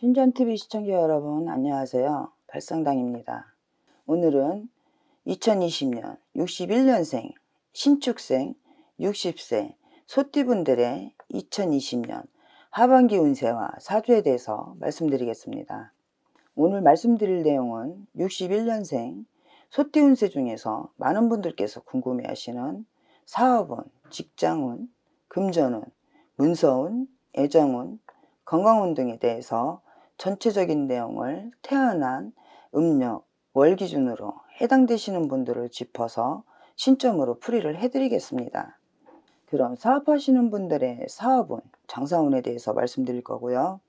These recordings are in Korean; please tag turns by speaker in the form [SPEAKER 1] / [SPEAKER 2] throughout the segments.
[SPEAKER 1] 신전TV 시청자 여러분 안녕하세요. 발상당입니다. 오늘은 2020년 61년생 신축생 60세 소띠분들의 2020년 하반기 운세와 사주에 대해서 말씀드리겠습니다. 오늘 말씀드릴 내용은 61년생 소띠 운세 중에서 많은 분들께서 궁금해하시는 사업운, 직장운, 금전운, 문서운, 애정운, 건강운 등에 대해서 전체적인 내용을 태어난 음력, 월 기준으로 해당되시는 분들을 짚어서 신점으로 풀이를 해드리겠습니다. 그럼 사업하시는 분들의 사업운, 장사운에 대해서 말씀드릴 거고요.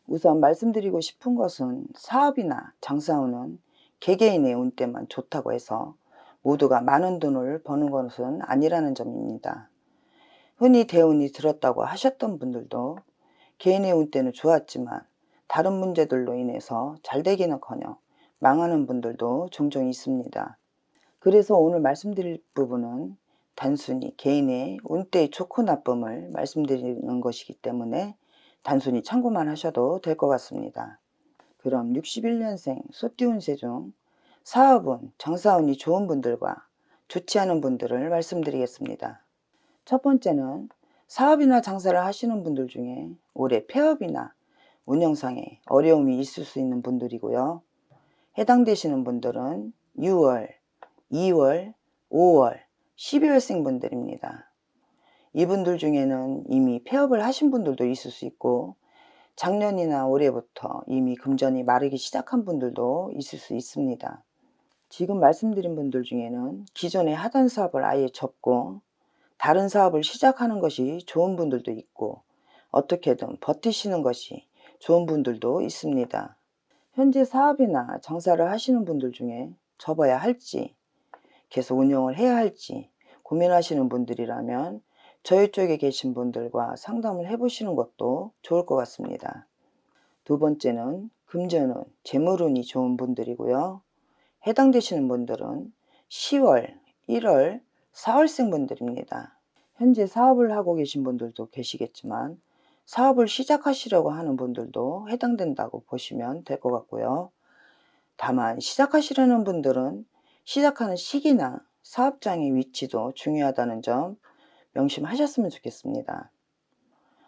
[SPEAKER 1] 우선 말씀드리고 싶은 것은 사업이나 장사운은 개개인의 운때만 좋다고 해서 모두가 많은 돈을 버는 것은 아니라는 점입니다. 흔히 대운이 들었다고 하셨던 분들도 개인의 운때는 좋았지만 다른 문제들로 인해서 잘되기는커녕 망하는 분들도 종종 있습니다. 그래서 오늘 말씀드릴 부분은 단순히 개인의 운때의 좋고 나쁨을 말씀드리는 것이기 때문에 단순히 참고만 하셔도 될 것 같습니다. 그럼 61년생 소띠 운세 중 사업운, 장사운이 좋은 분들과 좋지 않은 분들을 말씀드리겠습니다. 첫 번째는 사업이나 장사를 하시는 분들 중에 올해 폐업이나 운영상에 어려움이 있을 수 있는 분들이고요. 해당되시는 분들은 6월, 2월, 5월, 12월생 분들입니다. 이분들 중에는 이미 폐업을 하신 분들도 있을 수 있고 작년이나 올해부터 이미 금전이 마르기 시작한 분들도 있을 수 있습니다. 지금 말씀드린 분들 중에는 기존에 하던 사업을 아예 접고 다른 사업을 시작하는 것이 좋은 분들도 있고 어떻게든 버티시는 것이 좋은 분들도 있습니다. 현재 사업이나 장사를 하시는 분들 중에 접어야 할지 계속 운영을 해야 할지 고민하시는 분들이라면 저희 쪽에 계신 분들과 상담을 해보시는 것도 좋을 것 같습니다. 두 번째는 금전운, 재물운이 좋은 분들이고요. 해당되시는 분들은 10월, 1월, 4월생 분들입니다. 현재 사업을 하고 계신 분들도 계시겠지만 사업을 시작하시려고 하는 분들도 해당된다고 보시면 될 것 같고요. 다만 시작하시려는 분들은 시작하는 시기나 사업장의 위치도 중요하다는 점 명심하셨으면 좋겠습니다.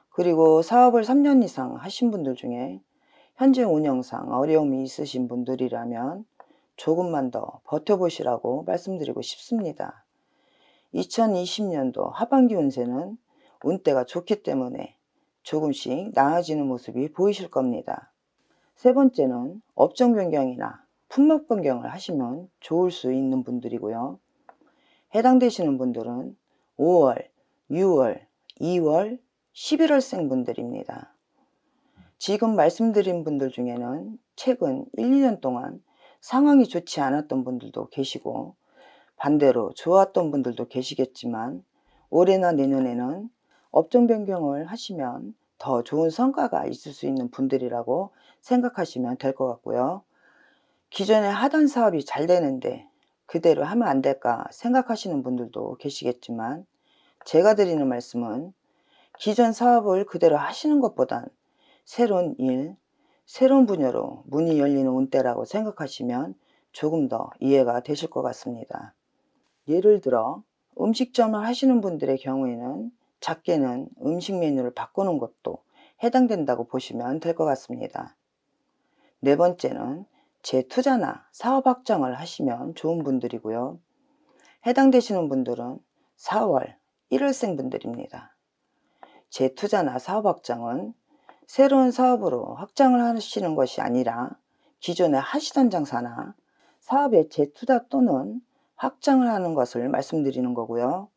[SPEAKER 1] 그리고 사업을 3년 이상 하신 분들 중에 현재 운영상 어려움이 있으신 분들이라면 조금만 더 버텨보시라고 말씀드리고 싶습니다. 2020년도 하반기 운세는 운때가 좋기 때문에 조금씩 나아지는 모습이 보이실 겁니다. 세 번째는 업종 변경이나 품목 변경을 하시면 좋을 수 있는 분들이고요. 해당되시는 분들은 5월, 6월, 2월, 11월생 분들입니다. 지금 말씀드린 분들 중에는 최근 1, 2년 동안 상황이 좋지 않았던 분들도 계시고 반대로 좋았던 분들도 계시겠지만 올해나 내년에는 업종 변경을 하시면 더 좋은 성과가 있을 수 있는 분들이라고 생각하시면 될 것 같고요. 기존에 하던 사업이 잘 되는데 그대로 하면 안 될까 생각하시는 분들도 계시겠지만 제가 드리는 말씀은 기존 사업을 그대로 하시는 것보단 새로운 일, 새로운 분야로 문이 열리는 운때라고 생각하시면 조금 더 이해가 되실 것 같습니다. 예를 들어 음식점을 하시는 분들의 경우에는 작게는 음식 메뉴를 바꾸는 것도 해당된다고 보시면 될 것 같습니다. 네 번째는 재투자나 사업 확장을 하시면 좋은 분들이고요. 해당되시는 분들은 4월, 1월생 분들입니다. 재투자나 사업 확장은 새로운 사업으로 확장을 하시는 것이 아니라 기존에 하시던 장사나 사업의 재투자 또는 확장을 하는 것을 말씀드리는 거고요.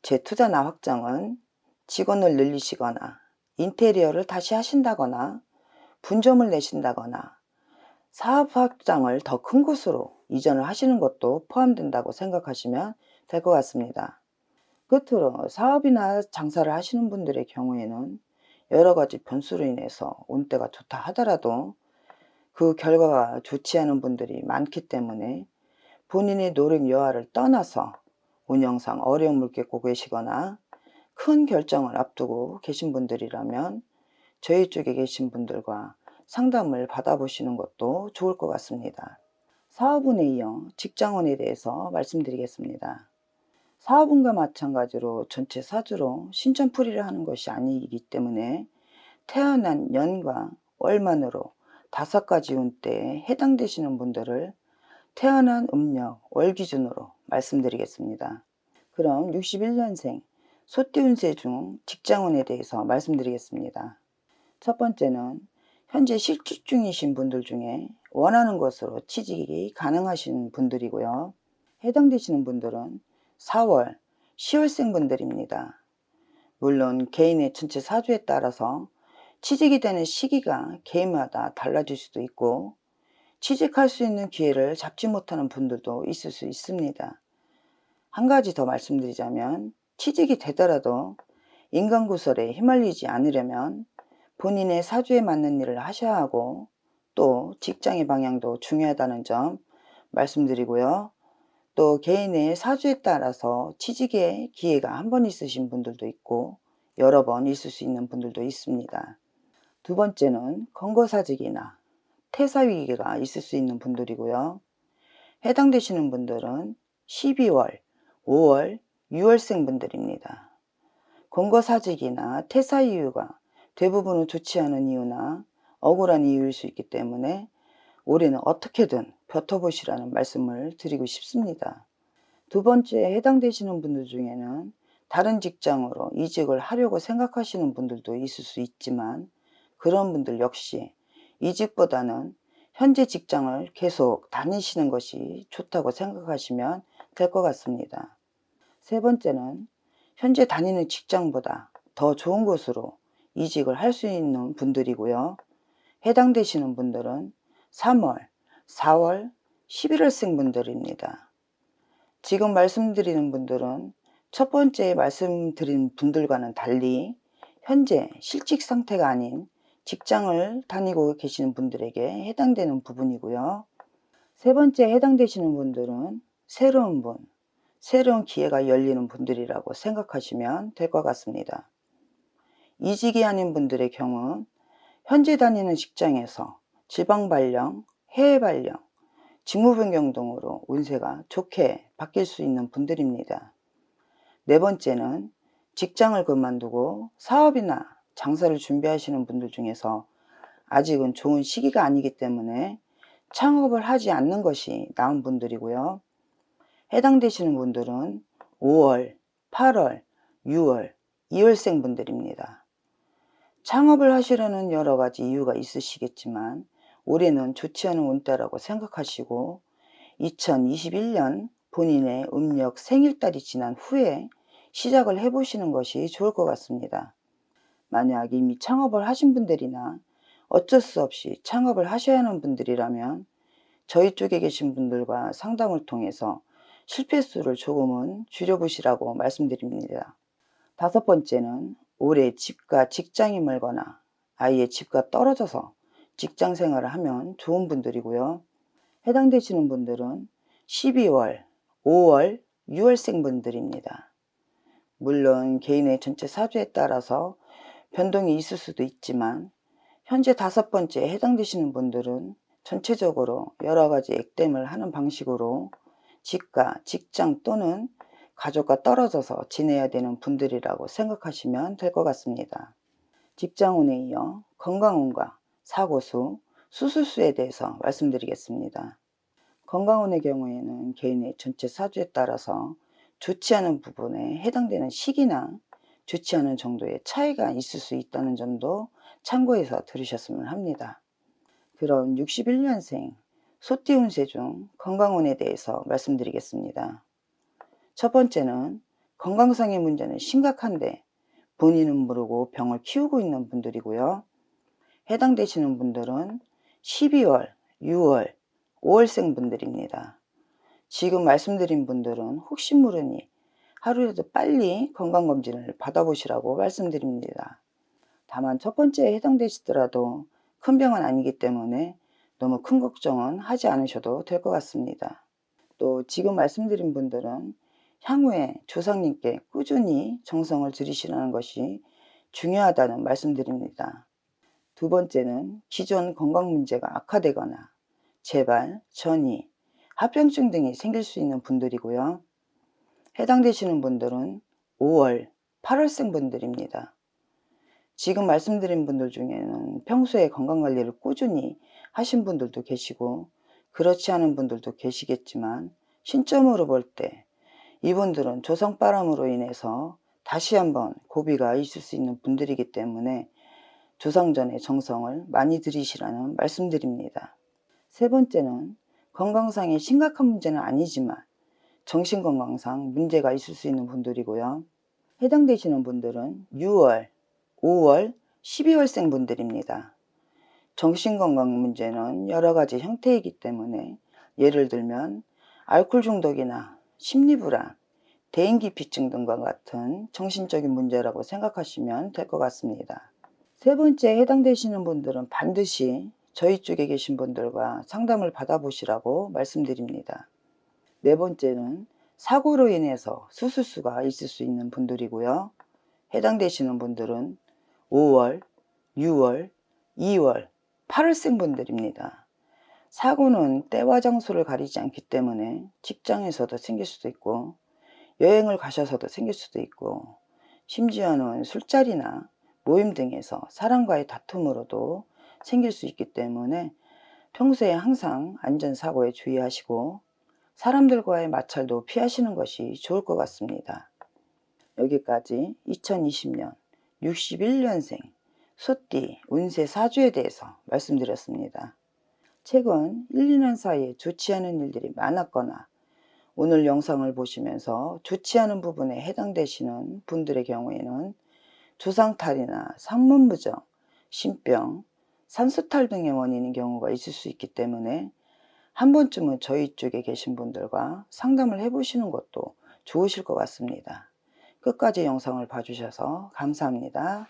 [SPEAKER 1] 재투자나 확장은 직원을 늘리시거나 인테리어를 다시 하신다거나 분점을 내신다거나 사업 확장을 더 큰 곳으로 이전을 하시는 것도 포함된다고 생각하시면 될 것 같습니다. 끝으로 사업이나 장사를 하시는 분들의 경우에는 여러 가지 변수로 인해서 운때가 좋다 하더라도 그 결과가 좋지 않은 분들이 많기 때문에 본인의 노력 여하를 떠나서 운영상 어려움을 겪고 계시거나 큰 결정을 앞두고 계신 분들이라면 저희 쪽에 계신 분들과 상담을 받아보시는 것도 좋을 것 같습니다. 사업운에 이어 직장운에 대해서 말씀드리겠습니다. 사업운과 마찬가지로 전체 사주로 신천풀이를 하는 것이 아니기 때문에 태어난 년과 월만으로 5가지 운대에 해당되시는 분들을 태어난 음력 월 기준으로 말씀드리겠습니다. 그럼 61년생 소띠운세 중 직장운에 대해서 말씀드리겠습니다. 첫 번째는 현재 실직 중이신 분들 중에 원하는 것으로 취직이 가능하신 분들이고요. 해당되시는 분들은 4월, 10월생 분들입니다. 물론 개인의 전체 사주에 따라서 취직이 되는 시기가 개인마다 달라질 수도 있고 취직할 수 있는 기회를 잡지 못하는 분들도 있을 수 있습니다. 한 가지 더 말씀드리자면 취직이 되더라도 인간구설에 휘말리지 않으려면 본인의 사주에 맞는 일을 하셔야 하고 또 직장의 방향도 중요하다는 점 말씀드리고요. 또 개인의 사주에 따라서 취직의 기회가 한 번 있으신 분들도 있고 여러 번 있을 수 있는 분들도 있습니다. 두 번째는 건거사직이나 퇴사위기가 있을 수 있는 분들이고요. 해당되시는 분들은 12월, 5월, 6월생 분들입니다. 건거사직이나 퇴사 이유가 대부분은 좋지 않은 이유나 억울한 이유일 수 있기 때문에 올해는 어떻게든 버텨보시라는 말씀을 드리고 싶습니다. 두 번째 해당되시는 분들 중에는 다른 직장으로 이직을 하려고 생각하시는 분들도 있을 수 있지만 그런 분들 역시 이직보다는 현재 직장을 계속 다니시는 것이 좋다고 생각하시면 될 것 같습니다. 세 번째는 현재 다니는 직장보다 더 좋은 곳으로 이직을 할 수 있는 분들이고요. 해당되시는 분들은 3월, 4월, 11월생 분들입니다. 지금 말씀드리는 분들은 첫 번째 말씀드린 분들과는 달리 현재 실직 상태가 아닌 직장을 다니고 계시는 분들에게 해당되는 부분이고요. 세 번째 해당되시는 분들은 새로운 분, 새로운 기회가 열리는 분들이라고 생각하시면 될 것 같습니다. 이직이 아닌 분들의 경우 현재 다니는 직장에서 지방 발령, 해외 발령, 직무 변경 등으로 운세가 좋게 바뀔 수 있는 분들입니다. 네 번째는 직장을 그만두고 사업이나 장사를 준비하시는 분들 중에서 아직은 좋은 시기가 아니기 때문에 창업을 하지 않는 것이 나은 분들이고요. 해당되시는 분들은 5월, 8월, 6월, 2월생 분들입니다. 창업을 하시려는 여러 가지 이유가 있으시겠지만 올해는 좋지 않은 운대라고 생각하시고 2021년 본인의 음력 생일달이 지난 후에 시작을 해보시는 것이 좋을 것 같습니다. 만약 이미 창업을 하신 분들이나 어쩔 수 없이 창업을 하셔야 하는 분들이라면 저희 쪽에 계신 분들과 상담을 통해서 실패수를 조금은 줄여보시라고 말씀드립니다. 다섯 번째는 올해 집과 직장이 멀거나 아이의 집과 떨어져서 직장 생활을 하면 좋은 분들이고요. 해당되시는 분들은 12월, 5월, 6월생 분들입니다. 물론 개인의 전체 사주에 따라서 변동이 있을 수도 있지만 현재 다섯 번째에 해당되시는 분들은 전체적으로 여러 가지 액땜을 하는 방식으로 집과 직장 또는 가족과 떨어져서 지내야 되는 분들이라고 생각하시면 될 것 같습니다. 직장운에 이어 건강운과 사고수, 수술수에 대해서 말씀드리겠습니다. 건강운의 경우에는 개인의 전체 사주에 따라서 좋지 않은 부분에 해당되는 시기나 좋지 않은 정도의 차이가 있을 수 있다는 점도 참고해서 들으셨으면 합니다. 그럼 61년생 소띠운세 중 건강운에 대해서 말씀드리겠습니다. 첫 번째는 건강상의 문제는 심각한데 본인은 모르고 병을 키우고 있는 분들이고요. 해당되시는 분들은 12월, 6월, 5월생 분들입니다. 지금 말씀드린 분들은 혹시 모르니 하루라도 빨리 건강검진을 받아보시라고 말씀드립니다. 다만 첫 번째에 해당되시더라도 큰 병은 아니기 때문에 너무 큰 걱정은 하지 않으셔도 될 것 같습니다. 또 지금 말씀드린 분들은 향후에 조상님께 꾸준히 정성을 들이시라는 것이 중요하다는 말씀드립니다. 두 번째는 기존 건강 문제가 악화되거나 재발, 전이, 합병증 등이 생길 수 있는 분들이고요. 해당되시는 분들은 5월, 8월생 분들입니다. 지금 말씀드린 분들 중에는 평소에 건강관리를 꾸준히 하신 분들도 계시고 그렇지 않은 분들도 계시겠지만 신점으로 볼 때 이분들은 조상바람으로 인해서 다시 한번 고비가 있을 수 있는 분들이기 때문에 조상 전에 정성을 많이 들이시라는 말씀드립니다. 세 번째는 건강상의 심각한 문제는 아니지만 정신건강상 문제가 있을 수 있는 분들이고요. 해당되시는 분들은 6월, 5월, 12월생 분들입니다. 정신건강 문제는 여러 가지 형태이기 때문에 예를 들면 알코올 중독이나 심리불안, 대인기피증 등과 같은 정신적인 문제라고 생각하시면 될 것 같습니다. 세 번째 해당되시는 분들은 반드시 저희 쪽에 계신 분들과 상담을 받아보시라고 말씀드립니다. 네 번째는 사고로 인해서 수술수가 있을 수 있는 분들이고요. 해당되시는 분들은 5월, 6월, 2월, 8월생 분들입니다. 사고는 때와 장소를 가리지 않기 때문에 직장에서도 생길 수도 있고 여행을 가셔서도 생길 수도 있고 심지어는 술자리나 모임 등에서 사람과의 다툼으로도 생길 수 있기 때문에 평소에 항상 안전사고에 주의하시고 사람들과의 마찰도 피하시는 것이 좋을 것 같습니다. 여기까지 2020년 61년생 소띠 운세 사주에 대해서 말씀드렸습니다. 최근 1, 2년 사이에 좋지 않은 일들이 많았거나 오늘 영상을 보시면서 좋지 않은 부분에 해당되시는 분들의 경우에는 조상탈이나 상문부정, 신병, 산수탈 등의 원인인 경우가 있을 수 있기 때문에 한 번쯤은 저희 쪽에 계신 분들과 상담을 해보시는 것도 좋으실 것 같습니다. 끝까지 영상을 봐주셔서 감사합니다.